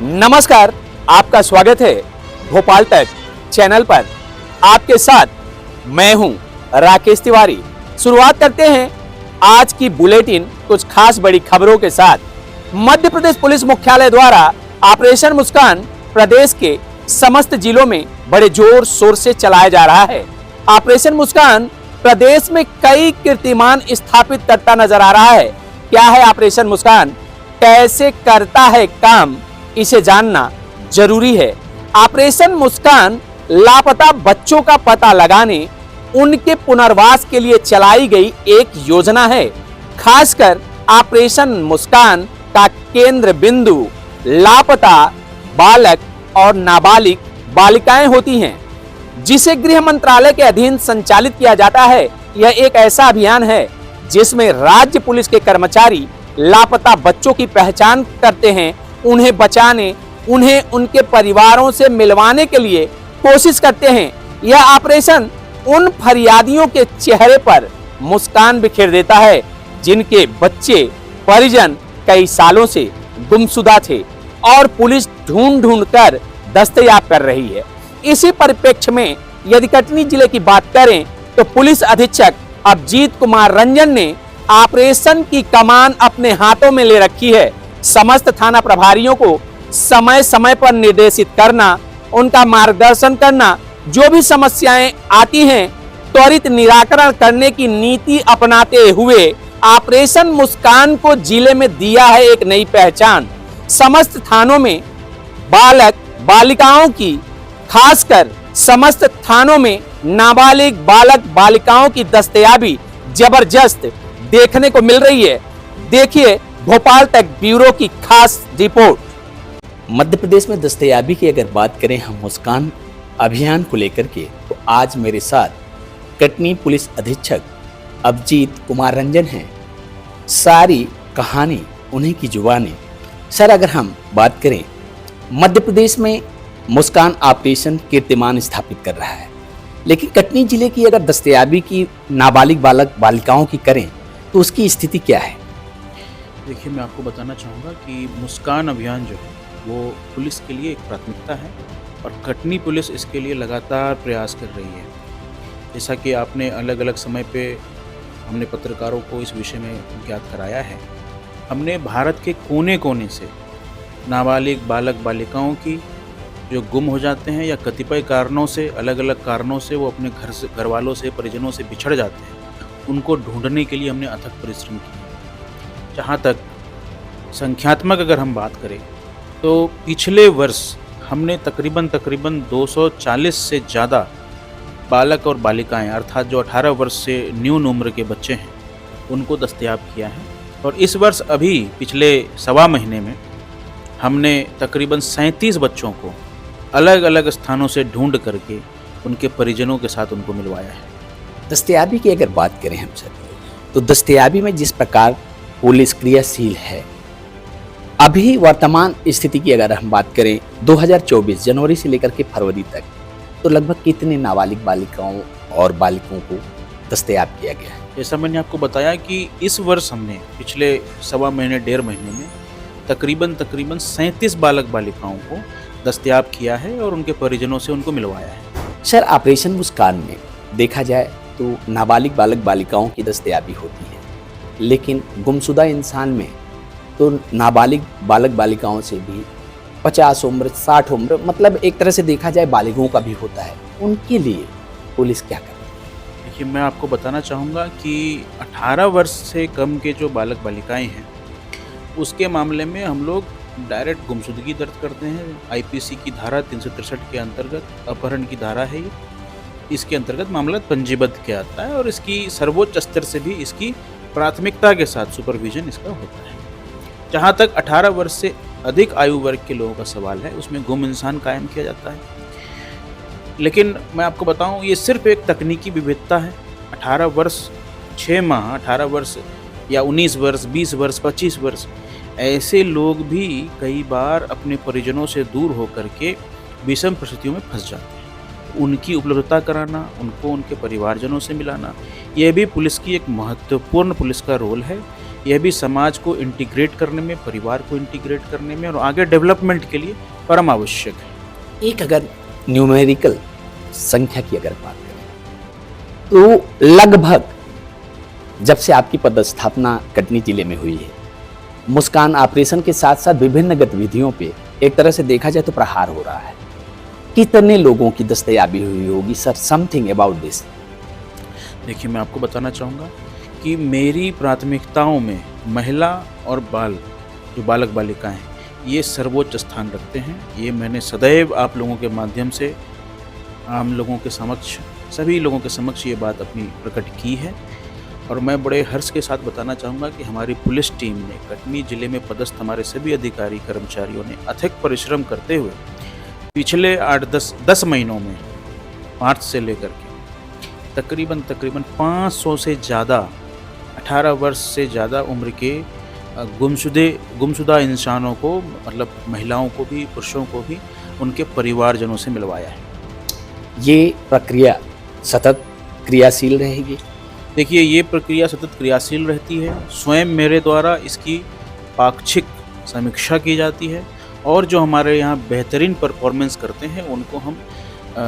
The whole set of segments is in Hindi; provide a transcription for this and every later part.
नमस्कार, आपका स्वागत है भोपाल तक चैनल पर। आपके साथ मैं हूं राकेश तिवारी। शुरुआत करते हैं आज की बुलेटिन कुछ खास बड़ी खबरों के साथ। मध्य प्रदेश पुलिस मुख्यालय द्वारा ऑपरेशन मुस्कान प्रदेश के समस्त जिलों में बड़े जोर शोर से चलाया जा रहा है। ऑपरेशन मुस्कान प्रदेश में कई कीर्तिमान स्थापित करता नजर आ रहा है। क्या है ऑपरेशन मुस्कान, कैसे करता है काम, इसे जानना जरूरी है। ऑपरेशन मुस्कान लापता बच्चों का पता लगाने, उनके पुनर्वास के लिए चलाई गई एक योजना है। खासकर ऑपरेशन मुस्कान का केंद्र बिंदु लापता बालक और नाबालिग बालिकाएं होती हैं, जिसे गृह मंत्रालय के अधीन संचालित किया जाता है। यह एक ऐसा अभियान है जिसमें राज्य पुलिस के कर्मचारी लापता बच्चों की पहचान करते हैं, उन्हें बचाने, उन्हें उनके परिवारों से मिलवाने के लिए कोशिश करते हैं। यह ऑपरेशन उन फरियादियों के चेहरे पर मुस्कान बिखेर देता है जिनके बच्चे परिजन कई सालों से गुमशुदा थे और पुलिस ढूंढ ढूंढ कर दस्तयाब कर रही है। इसी परिप्रेक्ष्य में यदि कटनी जिले की बात करें तो पुलिस अधीक्षक अभिजीत कुमार रंजन ने ऑपरेशन की कमान अपने हाथों में ले रखी है। समस्त थाना प्रभारियों को समय समय पर निर्देशित करना, उनका मार्गदर्शन करना, जो भी समस्याएं आती हैं त्वरित निराकरण करने की नीति अपनाते हुए ऑपरेशन मुस्कान को जिले में दिया है एक नई पहचान। समस्त थानों में बालक बालिकाओं की, खासकर समस्त थानों में नाबालिग बालक बालिकाओं की दस्तयाबी जबरदस्त देखने को मिल रही है। देखिए भोपाल तक ब्यूरो की खास रिपोर्ट। मध्य प्रदेश में दस्तयाबी की अगर बात करें हम मुस्कान अभियान को लेकर के, तो आज मेरे साथ कटनी पुलिस अधीक्षक अभिजीत कुमार रंजन हैं। सारी कहानी उन्हीं की जुबानी। सर, अगर हम बात करें मध्य प्रदेश में मुस्कान ऑपरेशन कीर्तिमान स्थापित कर रहा है, लेकिन कटनी जिले की अगर दस्तयाबी की नाबालिग बालक बालिकाओं की करें तो उसकी स्थिति क्या है? देखिए, मैं आपको बताना चाहूँगा कि मुस्कान अभियान जो है वो पुलिस के लिए एक प्राथमिकता है और कटनी पुलिस इसके लिए लगातार प्रयास कर रही है। जैसा कि आपने अलग अलग समय पे हमने पत्रकारों को इस विषय में ज्ञात कराया है, हमने भारत के कोने कोने से नाबालिग बालक बालिकाओं की जो गुम हो जाते हैं या कतिपय कारणों से, अलग अलग कारणों से वो अपने घर वालों से, परिजनों से बिछड़ जाते हैं, उनको ढूंढने के लिए हमने अथक परिश्रम किया। जहाँ तक संख्यात्मक अगर हम बात करें तो पिछले वर्ष हमने तकरीबन 240 से ज़्यादा बालक और बालिकाएं, अर्थात जो 18 वर्ष से न्यून उम्र के बच्चे हैं, उनको दस्तयाब किया है। और इस वर्ष अभी पिछले सवा महीने में हमने तकरीबन 37 बच्चों को अलग अलग स्थानों से ढूंढ करके उनके परिजनों के साथ उनको मिलवाया है। दस्तयाबी की अगर बात करें हम सर, तो दस्तयाबी में जिस प्रकार पुलिस क्रियाशील है, अभी वर्तमान स्थिति की अगर हम बात करें 2024 जनवरी से लेकर के फरवरी तक, तो लगभग कितने नाबालिग बालिकाओं और बालिकों को दस्तयाब किया गया है? जैसा मैंने आपको बताया कि इस वर्ष हमने पिछले सवा महीने, 1.5 महीने में तकरीबन 37 बालक बालिकाओं को दस्तयाब किया है और उनके परिजनों से उनको मिलवाया है। सर, ऑपरेशन मुस्कान में देखा जाए तो नाबालिग बालक बालिकाओं की दस्तयाबी होती है, लेकिन गुमशुदा इंसान में तो नाबालिग बालक बालिकाओं से भी 50 उम्र 60 उम्र, मतलब एक तरह से देखा जाए बालिगों का भी होता है। उनके लिए पुलिस क्या करती है? देखिए, मैं आपको बताना चाहूँगा कि 18 वर्ष से कम के जो बालक बालिकाएं हैं, उसके मामले में हम लोग डायरेक्ट गुमशुदगी दर्ज करते हैं। आईपीसी की धारा 363 के अंतर्गत अपहरण की धारा है ये, इसके अंतर्गत मामला पंजीबद्ध किया जाता है और इसकी सर्वोच्च स्तर से भी इसकी प्राथमिकता के साथ सुपरविजन इसका होता है। जहाँ तक 18 वर्ष से अधिक आयु वर्ग के लोगों का सवाल है, उसमें गुम इंसान कायम किया जाता है। लेकिन मैं आपको बताऊं, ये सिर्फ एक तकनीकी विविधता है। 18 वर्ष 6 माह, 18 वर्ष या 19 वर्ष, 20 वर्ष, 25 वर्ष, ऐसे लोग भी कई बार अपने परिजनों से दूर होकर के विषम परिस्थितियों में फंस जाते हैं। उनकी उपलब्धता कराना, उनको उनके परिवारजनों से मिलाना, यह भी पुलिस की एक महत्वपूर्ण पुलिस का रोल है यह भी समाज को इंटीग्रेट करने में, परिवार को इंटीग्रेट करने में और आगे डेवलपमेंट के लिए परम आवश्यक है। एक अगर न्यूमेरिकल संख्या की अगर बात करें तो लगभग जब से आपकी पदस्थापना कटनी जिले में हुई है, मुस्कान ऑपरेशन के साथ साथ विभिन्न गतिविधियों पे एक तरह से देखा जाए तो प्रहार हो रहा है। कितने लोगों की दस्तयाबी हुई होगी सर? Something about this. देखिए, मैं आपको बताना चाहूँगा कि मेरी प्राथमिकताओं में महिला और जो बालक बालिकाएं हैं, ये सर्वोच्च स्थान रखते हैं। ये मैंने सदैव आप लोगों के माध्यम से आम लोगों के समक्ष, सभी लोगों के समक्ष ये बात अपनी प्रकट की है। और मैं बड़े हर्ष के साथ बताना चाहूँगा कि हमारी पुलिस टीम ने, कटनी जिले में पदस्थ हमारे सभी अधिकारी कर्मचारियों ने अथक परिश्रम करते हुए पिछले 8-10 महीनों में, मार्च से लेकर के तकरीबन 500 से ज़्यादा 18 वर्ष से ज़्यादा उम्र के गुमशुदा इंसानों को, मतलब महिलाओं को भी, पुरुषों को भी, उनके परिवारजनों से मिलवाया है। ये प्रक्रिया सतत क्रियाशील रहेगी? देखिए, ये प्रक्रिया सतत क्रियाशील रहती है। स्वयं मेरे द्वारा इसकी पाक्षिक समीक्षा की जाती है और जो हमारे यहाँ बेहतरीन परफॉर्मेंस करते हैं उनको हम,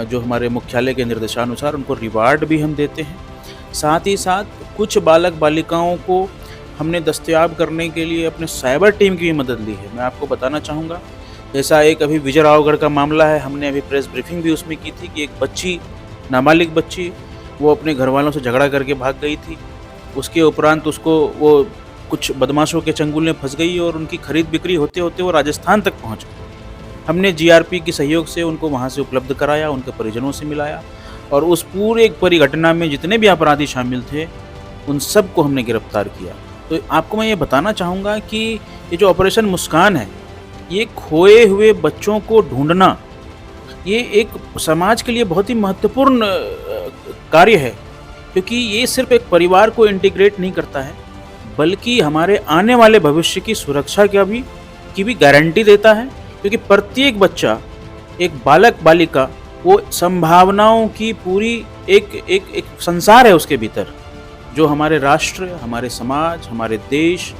जो हमारे मुख्यालय के निर्देशानुसार, उनको रिवार्ड भी हम देते हैं। साथ ही साथ कुछ बालक बालिकाओं को हमने दस्तयाब करने के लिए अपने साइबर टीम की भी मदद ली है। मैं आपको बताना चाहूँगा, जैसा एक अभी विजय रावगढ़ का मामला है, हमने अभी प्रेस ब्रीफिंग भी उसमें की थी कि एक बच्ची, नाबालिग बच्ची, वो अपने घर वालों से झगड़ा करके भाग गई थी। उसके उपरांत उसको वो कुछ बदमाशों के चंगुल में फंस गई और उनकी खरीद बिक्री होते होते वो राजस्थान तक पहुंच गई। हमने जीआरपी के सहयोग से उनको वहां से उपलब्ध कराया, उनके परिजनों से मिलाया और उस पूरे परिघटना में जितने भी अपराधी शामिल थे उन सबको हमने गिरफ्तार किया। तो आपको मैं ये बताना चाहूँगा कि ये जो ऑपरेशन मुस्कान है, ये खोए हुए बच्चों को ढूंढना, ये एक समाज के लिए बहुत ही महत्वपूर्ण कार्य है, क्योंकि ये सिर्फ एक परिवार को इंटीग्रेट नहीं करता है, बल्कि हमारे आने वाले भविष्य की सुरक्षा की भी गारंटी देता है। क्योंकि प्रत्येक बच्चा, एक बालक बालिका, वो संभावनाओं की पूरी एक संसार है उसके भीतर, जो हमारे राष्ट्र, हमारे समाज, हमारे देश,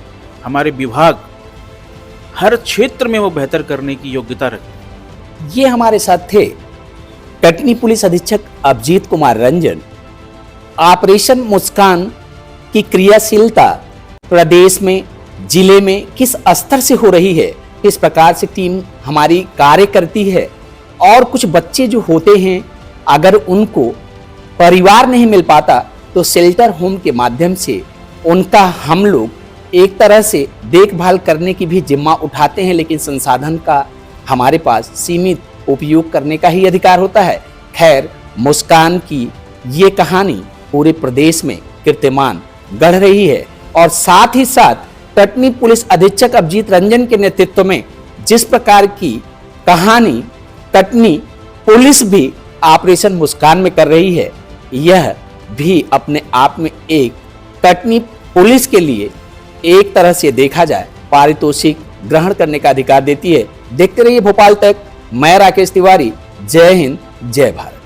हमारे विभाग, हर क्षेत्र में वो बेहतर करने की योग्यता रखते हैं। ये हमारे साथ थे कटनी पुलिस अधीक्षक अभिजीत कुमार रंजन। ऑपरेशन मुस्कान की क्रियाशीलता प्रदेश में, जिले में किस स्तर से हो रही है, किस प्रकार से टीम हमारी कार्य करती है, और कुछ बच्चे जो होते हैं अगर उनको परिवार नहीं मिल पाता तो शेल्टर होम के माध्यम से उनका हम लोग एक तरह से देखभाल करने की भी जिम्मा उठाते हैं, लेकिन संसाधन का हमारे पास सीमित उपयोग करने का ही अधिकार होता है। खैर, मुस्कान की ये कहानी पूरे प्रदेश में कीर्तिमान गढ़ रही है और साथ ही साथ कटनी पुलिस अधीक्षक अभिजीत रंजन के नेतृत्व में जिस प्रकार की कहानी कटनी पुलिस भी ऑपरेशन मुस्कान में कर रही है, यह भी अपने आप में एक कटनी पुलिस के लिए एक तरह से देखा जाए पारितोषिक ग्रहण करने का अधिकार देती है। देखते रहिए भोपाल तक। मैं राकेश तिवारी। जय हिंद, जय भारत।